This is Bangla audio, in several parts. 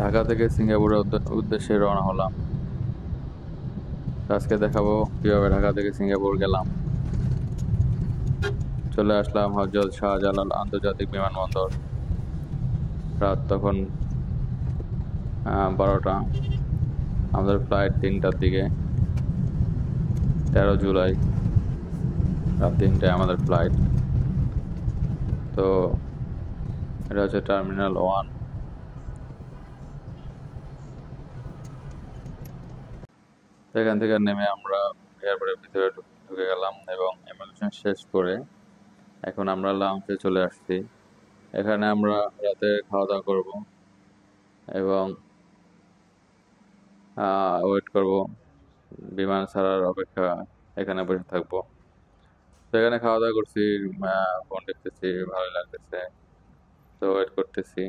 ঢাকা থেকে সিঙ্গাপুরের উদ্দেশ্যে রওনা হলাম। আজকে দেখাবো কিভাবে ঢাকা থেকে সিঙ্গাপুর গেলাম। চলে আসলাম হযরত শাহজালাল আন্তর্জাতিক বিমানবন্দর। রাত তখন 12টা। আমাদের ফ্লাইট 3টার দিকে। 13 জুলাই রাত 3টায় আমাদের ফ্লাইট। তো এটা হচ্ছে টার্মিনাল 1। এখান থেকে নেমে আমরা এয়ারপোর্টের ভিতরে ঢুকে গেলাম এবং ইমিগ্রেশন শেষ করে এখন আমরা লাউঞ্জে চলে আসছি। এখানে আমরা রাতে খাওয়া দাওয়া করব এবং ওয়েট করব, বিমান ছাড়ার অপেক্ষা এখানে বসে থাকবো। তো এখানে খাওয়া দাওয়া করছি, ফোন দেখতেছি, ভালোই লাগতেছে। তো ওয়েট করতেছি।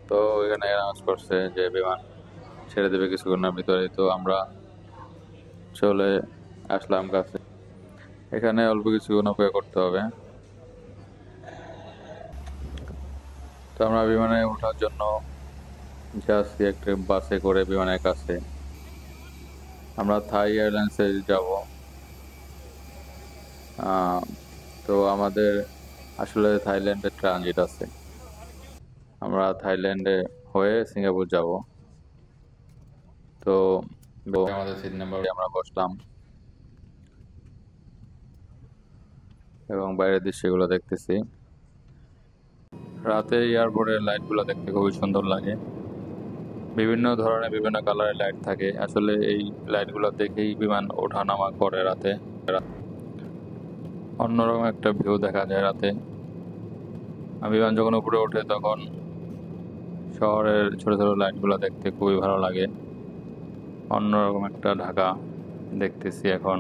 তো এখানে অ্যানাউন্স করছে যে বিমান ছেড়ে দেবে কিছুক্ষণের ভিতরে। তো আমরা চলে আসলাম কাছে। এখানে অল্প কিছুক্ষণ অপেক্ষা করতে হবে। তো আমরা বিমানে ওঠার জন্য যাচ্ছি একটা বাসে করে বিমানের কাছে। আমরা থাই এয়ারলাইন্সে যাব। তো আমাদের আসলে থাইল্যান্ডে ট্রানজিট আছে। আমরা থাইল্যান্ডে হয়ে সিঙ্গাপুর যাব। তো আমাদের সিট নাম্বারে আমরা বসলাম এবং বাইরের দৃশ্যগুলো দেখতেছি। রাতে এয়ারপোর্টের লাইটগুলো দেখতে খুবই সুন্দর লাগে। বিভিন্ন ধরনের বিভিন্ন কালারের লাইট থাকে। আসলে এই লাইটগুলো দেখেই বিমান ওঠানামা করে রাতে। অন্যরকম একটা ভিউ দেখা যায় রাতে। বিমান যখন উপরে ওঠে তখন শহরের ছোট ছোট লাইটগুলো দেখতে খুবই ভালো লাগে। অন্যরকম একটা ঢাকা দেখতেছি এখন।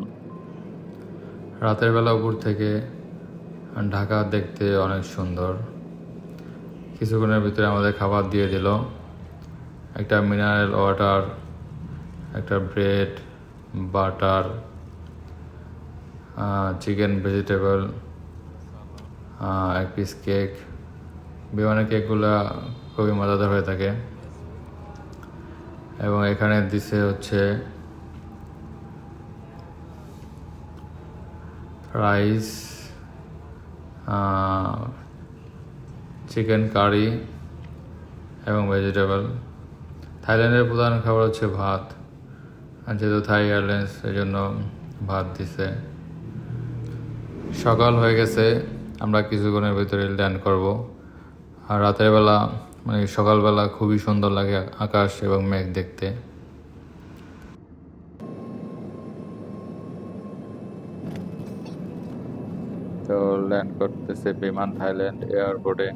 রাতের বেলা উপর থেকে ঢাকা দেখতে অনেক সুন্দর। কিছুক্ষণের ভিতরে আমাদের খাবার দিয়ে দিল, একটা মিনারেল ওয়াটার, একটা ব্রেড, বাটার, চিকেন, ভেজিটেবল, এক পিস কেক। বিমানের কেকগুলো খুবই মজাদার হয়ে থাকে। এবং এখানে দিছে হচ্ছে রাইস, চিকেন কারি এবং ভেজিটেবল। থাইল্যান্ডের প্রধান খাবার হচ্ছে ভাত, আর যেহেতু থাই এয়ারলাইন্স এই জন্য ভাত দিছে। সকাল হয়ে গেছে, আমরা কিছুক্ষণের ভিতরে ল্যান্ড করব। আর রাতের বেলা মানে সকালবেলা খুবই সুন্দর লাগে আকাশ এবং মেঘ দেখতে। তো ল্যান্ড করতেছে বিমান থাইল্যান্ড এয়ারপোর্টে।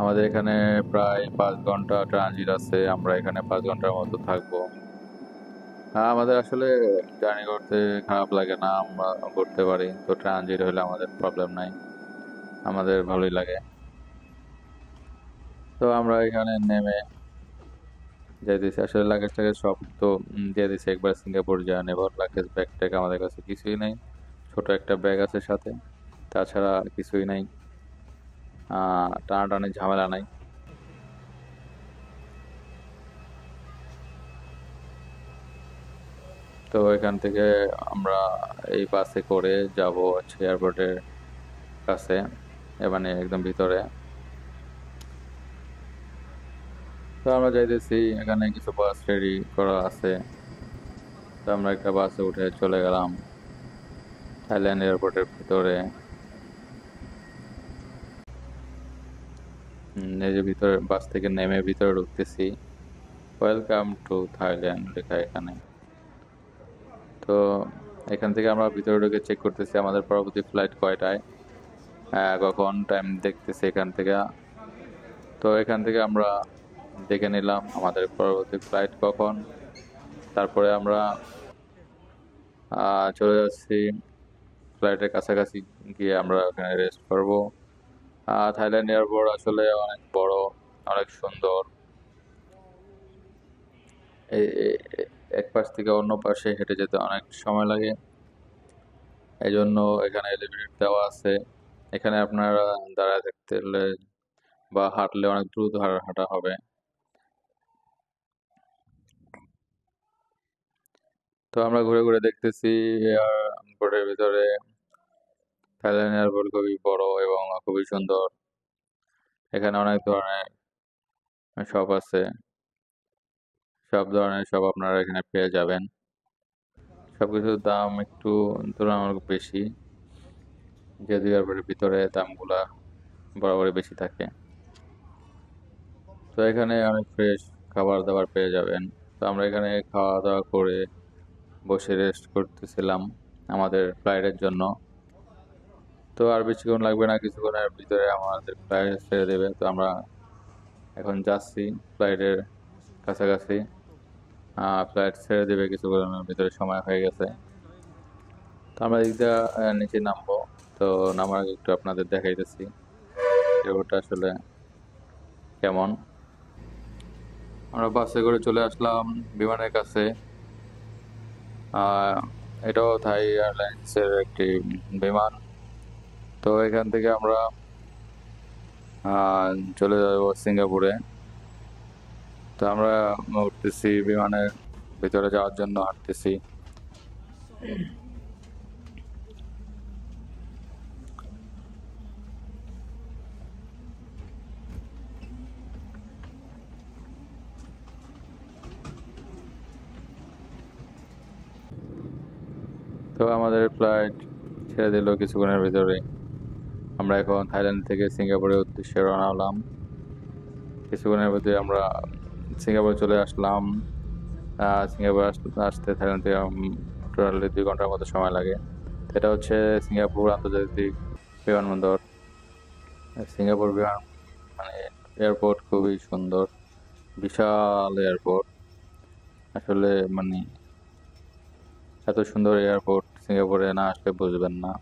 আমাদের এখানে প্রায় 5 ঘন্টা ট্রানজিট আছে। আমরা এখানে 5 ঘন্টার মতো থাকবো। আমাদের আসলে জার্নি করতে খারাপ লাগে না, আমরা করতে পারি। তো ট্রানজিট হলে আমাদের প্রবলেম নাই, আমাদের ভালোই লাগে। তো আমরা এখানে নেমে যাইতেছি। আসলে লাগেজ টাগেজ সব তো দিয়ে দিছে একবার সিঙ্গাপুর যা নেবার। লাগেজ ব্যাগ ট্যাগ আমাদের কাছে কিছুই নেই। ছোট একটা ব্যাগ আছে সাথে, তাছাড়া কিছুই নাই। টানাটানি ঝামেলা নাই। তো এখান থেকে আমরা এই বাসে করে যাব হচ্ছে এয়ারপোর্টের কাছে, মানে একদম ভিতরে। তো আমরা যাইতেছি, এখানে কিছু বাস রেডি করা আছে। তো আমরা একটা বাসে উঠে চলে গেলাম থাইল্যান্ড এয়ারপোর্টের ভিতরে। এই যে ভিতরে বাস থেকে নেমে ভিতরে ঢুকতেছি। ওয়েলকাম টু থাইল্যান্ড লেখা এখানে। তো এখান থেকে আমরা ভিতরে ঢুকে চেক করতেছি আমাদের পরবর্তী ফ্লাইট কয়টায়, কখন টাইম দেখতেছি এখান থেকে। তো এখান থেকে আমরা দেখে নিলাম আমাদের পরবর্তী ফ্লাইট কখন। তারপরে আমরা চলে যাচ্ছি ফ্লাইটের কাছাকাছি গিয়ে আমরা ওখানে রেস্ট করব। থাইল্যান্ড এয়ারপোর্ট আসলে অনেক বড়, অনেক সুন্দর। এক পাশ থেকে অন্য পাশে হেঁটে যেতে অনেক সময় লাগে। এই জন্য এখানে এলিভেটর দেওয়া আছে। এখানে আপনারা দাঁড়ায় থাকতে হলে বা হাঁটলে অনেক দ্রুত হাঁটা হবে। তো আমরা ঘুরে ঘুরে দেখতেছি এয়ারপোর্টের ভিতরে থাইল্যান্ড এয়ারপোর্ট খুবই বড় এবং খুবই সুন্দর। এখানে অনেক ধরনের শপ আছে, সব ধরনের শপ আপনারা এখানে পেয়ে যাবেন। সবকিছুর দাম একটু তুলনামূলক বেশি, যেহেতু এয়ারপোর্টের ভিতরে দামগুলা বরাবরই বেশি থাকে। তো এখানে অনেক ফ্রেশ খাবার দাবার পেয়ে যাবেন। তো আমরা এখানে খাওয়া দাওয়া করে বসে রেস্ট করতেছিলাম আমাদের ফ্লাইটের জন্য। তো আর বেশিক্ষণ লাগবে না, কিছুক্ষণের ভিতরে আমাদের ফ্লাইট ছেড়ে দেবে। তো আমরা এখন যাচ্ছি ফ্লাইটের কাছাকাছি। ফ্লাইট ছেড়ে দেবে কিছুক্ষণের ভিতরে, সময় হয়ে গেছে। তো আমরা এদিক দিয়ে নিচে নামবো। তো নামার আগে একটু আপনাদের দেখাইতেছি এয়ারপোর্টটা আসলে কেমন। আমরা বাসে করে চলে আসলাম বিমানের কাছে। এটাও থাই এয়ারলাইন্সের একটি বিমান। তো এখান থেকে আমরা চলে যাব সিঙ্গাপুরে। তো আমরা উঠতেছি বিমানের ভিতরে যাওয়ার জন্য, হাঁটতেছি। তো আমাদের ফ্লাইট ছেড়ে দিল কিছুক্ষণের ভিতরে। আমরা এখন থাইল্যান্ড থেকে সিঙ্গাপুরের উদ্দেশ্যে রওনা হলাম। কিছুক্ষণের ভিতরে আমরা সিঙ্গাপুর চলে আসলাম। সিঙ্গাপুর আসতে থাইল্যান্ড থেকে টোটালি 2 ঘন্টার মতো সময় লাগে। এটা হচ্ছে সিঙ্গাপুর আন্তর্জাতিক বিমানবন্দর। সিঙ্গাপুর বিমান মানে এয়ারপোর্ট খুবই সুন্দর, বিশাল এয়ারপোর্ট। আসলে মানে এত সুন্দর এয়ারপোর্ট সিঙ্গাপুরে না আসলে বুঝবেন না।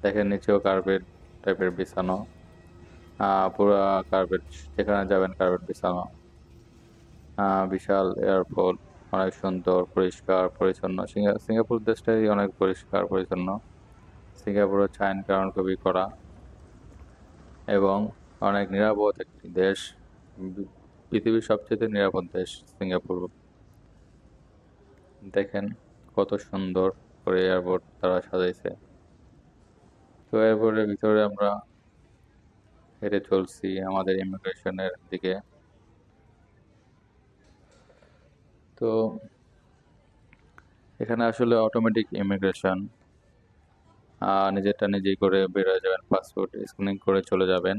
দেখেন নিচেও কার্পেট টাইপের বিছানো, পুরো কার্পেট, যেখানে যাবেন কার্পেট বিছানো। বিশাল এয়ারপোর্ট, অনেক সুন্দর, পরিষ্কার পরিচ্ছন্ন। সিঙ্গাপুর দেশটাই অনেক পরিষ্কার পরিচ্ছন্ন। সিঙ্গাপুরের আইন কানুন খুবই কড়া এবং অনেক নিরাপদ একটি দেশ। পৃথিবীর সবচেয়ে নিরাপদ দেশ সিঙ্গাপুর। দেখেন কত সুন্দর করে এয়ারপোর্ট তারা সাজাইছে। তো এয়ারপোর্টের ভিতরে আমরা হেঁটে চলছি আমাদের ইমিগ্রেশনের দিকে। তো এখানে আসলে অটোমেটিক ইমিগ্রেশন, নিজেরটা নিজেই করে বের হয়ে যাবেন, পাসপোর্ট স্ক্যানিং করে চলে যাবেন।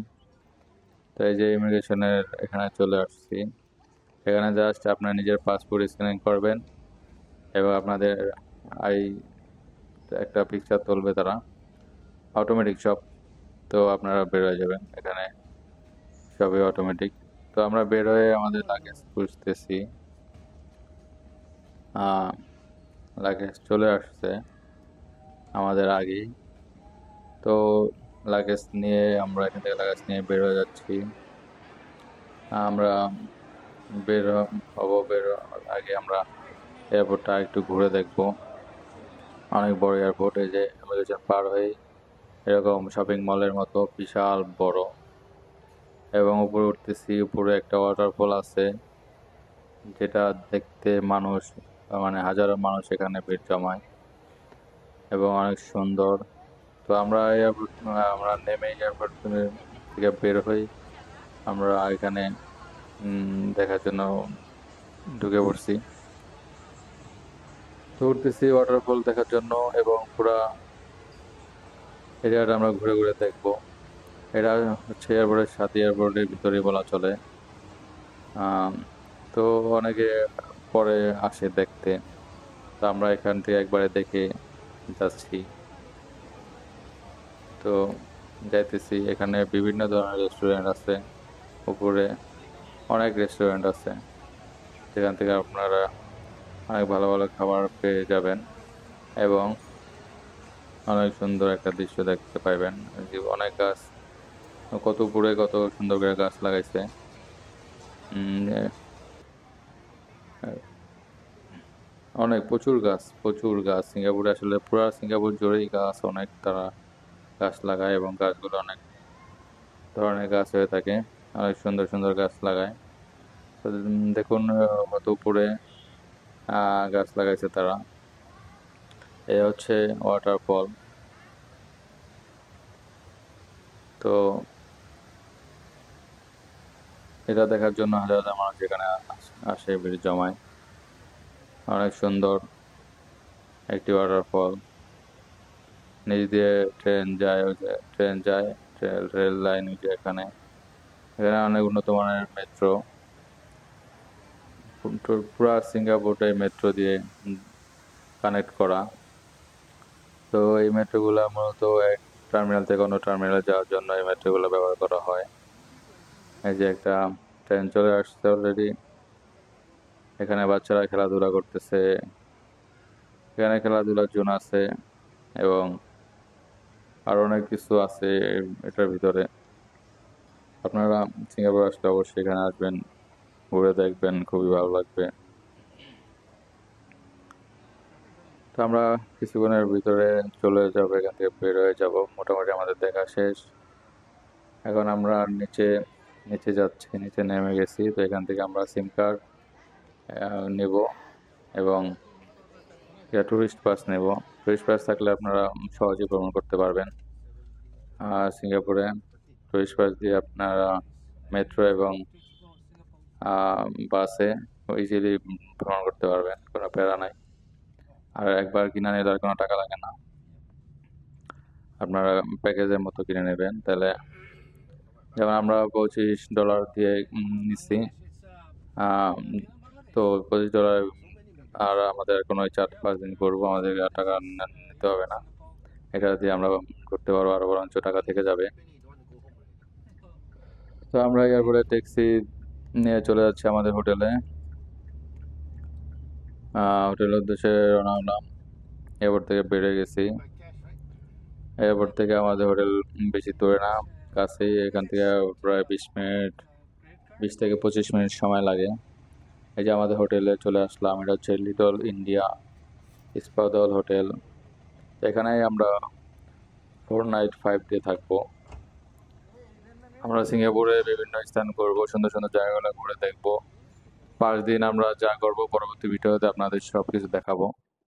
তো এই যে ইমিগ্রেশনের এখানে চলে আসছি। এখানে জাস্ট আপনার নিজের পাসপোর্ট স্ক্যানিং করবেন এবং আপনাদের আই একটা পিকচার তুলবে তারা, অটোমেটিক সব। তো আপনারা বের হয়ে যাবেন, এখানে সবই অটোমেটিক। তো আমরা বের হয়ে আমাদের লাগেজ খুঁজতেছি। লাগেজ চলে আসছে আমাদের আগেই। তো লাগেজ নিয়ে আমরা এখান থেকে লাগেজ নিয়ে বের হয়ে যাচ্ছি। আমরা বের হওয়ার আগে আমরা এয়ারপোর্টটা একটু ঘুরে দেখব। অনেক বড় এয়ারপোর্ট, এই যে ইমিগ্রেশন পার হয়ে এরকম শপিং মলের মতো বিশাল বড়। এবং উপরে উঠতেছি, উপরে একটা ওয়াটারফল আছে, যেটা দেখতে মানুষ মানে হাজারো মানুষ এখানে ভিড় জমায় এবং অনেক সুন্দর। তো আমরা আমরা নেমে এয়ারপোর্ট থেকে বের হই, আমরা এখানে দেখার জন্য ঢুকে পড়ছি। তো উঠতেছি ওয়াটারফল দেখার জন্য এবং পুরা এরিয়াটা আমরা ঘুরে ঘুরে দেখবো। এটা হচ্ছে এয়ারপোর্টের সাথে, এয়ারপোর্টের ভিতরে বলা চলে। তো অনেকে পরে আসে দেখতে। তো আমরা এখান থেকে একবারে দেখে যাচ্ছি। তো যাইতেছি, এখানে বিভিন্ন ধরনের রেস্টুরেন্ট আছে, উপরে অনেক রেস্টুরেন্ট আছে, যেখান থেকে আপনারা অনেক ভালো ভালো খাবার পেয়ে যাবেন এবং অনেক সুন্দর একটা দৃশ্য দেখতে পাইবেন। যে অনেক গাছ, কত উপরে কত সুন্দর করে গাছ লাগাইছে। অনেক প্রচুর গাছ সিঙ্গাপুরে, আসলে পুরা সিঙ্গাপুর জুড়েই গাছ, অনেক তারা গাছ লাগায় এবং গাছগুলো অনেক ধরনের গাছ হয়ে থাকে। অনেক সুন্দর সুন্দর গাছ লাগায়। তো দেখুন কত উপরে গাছ লাগাইছে তারা। এ হচ্ছে ওয়াটারফল। তো এটা দেখার জন্য হাজার হাজার মানুষ এখানে আসে, ভিড় জমায়। অনেক সুন্দর একটি ওয়াটারফল। নিচ দিয়ে ট্রেন যায়, ওই যে ট্রেন যায়, রেল লাইন ওই যে এখানে। এখানে অনেক উন্নত মানের মেট্রো। পুরা সিঙ্গাপুরটাই মেট্রো দিয়ে কানেক্ট করা। তো এই মেট্রোগুলা মূলত এক টার্মিনাল থেকে অন্য টার্মিনালে যাওয়ার জন্য এই মেট্রোগুলো ব্যবহার করা হয়। এই যে একটা ট্রেন চলে আসছে অলরেডি। এখানে বাচ্চারা খেলাধুলা করতেছে। এখানে খেলাধুলার জোন আছে এবং আরো অনেক কিছু আছে এটার ভিতরে। আপনারা সিঙ্গাপুর আসলে অবশ্যই এখানে আসবেন, ঘুরে দেখবেন, খুবই ভালো লাগবে। তো আমরা কিছুক্ষণের ভিতরে চলে যাব, এখান থেকে বের হয়ে যাব। মোটামুটি আমাদের দেখা শেষ। এখন আমরা নিচে নিচে যাচ্ছি, নিচে নেমে গেছি। তো এখান থেকে আমরা সিম কার্ড নেব এবং টুরিস্ট পাস নেব। টুরিস্ট পাস থাকলে আপনারা সহজে ভ্রমণ করতে পারবেন। আর সিঙ্গাপুরে টুরিস্ট পাস দিয়ে আপনারা মেট্রো এবং বাসে ইজিলি ভ্রমণ করতে পারবেন, কোনো প্যারা নাই। আর একবার কিনে নিলে আর কোনো টাকা লাগে না, আপনারা প্যাকেজের মতো কিনে নেবেন। তাহলে যেমন আমরা $25 দিয়ে নিচ্ছি। তো $25 আর আমাদের কোনো 4-5 দিন করবো, আমাদের আর টাকা নিতে হবে না। এটা দিয়ে আমরা করতে পারবো, আরো বরঞ্চ টাকা থেকে যাবে। তো আমরা এয়ারপোর্টে ট্যাক্সি নিয়ে চলে যাচ্ছি আমাদের হোটেলে। হোটেলের উদ্দেশ্যে রওনা হলাম। এয়ারপোর্ট থেকে বেরিয়ে গেছি। এয়ারপোর্ট থেকে আমাদের হোটেল বেশি দূরে না, কাছেই। এখান থেকে প্রায় 20 থেকে 25 মিনিট সময় লাগে। এই যে আমাদের হোটেলে চলে আসলাম। এটা হচ্ছে লিটল ইন্ডিয়া ইস্পাতল হোটেল। এখানেই আমরা 4 নাইট 5 ডে থাকবো। আমরা সিঙ্গাপুরে বিভিন্ন স্থান করবো, সুন্দর সুন্দর জায়গাগুলো ঘুরে দেখবো। 5 দিন আমরা যা করবো পরবর্তী ভিডিওতে আপনাদের সবকিছু দেখাবো।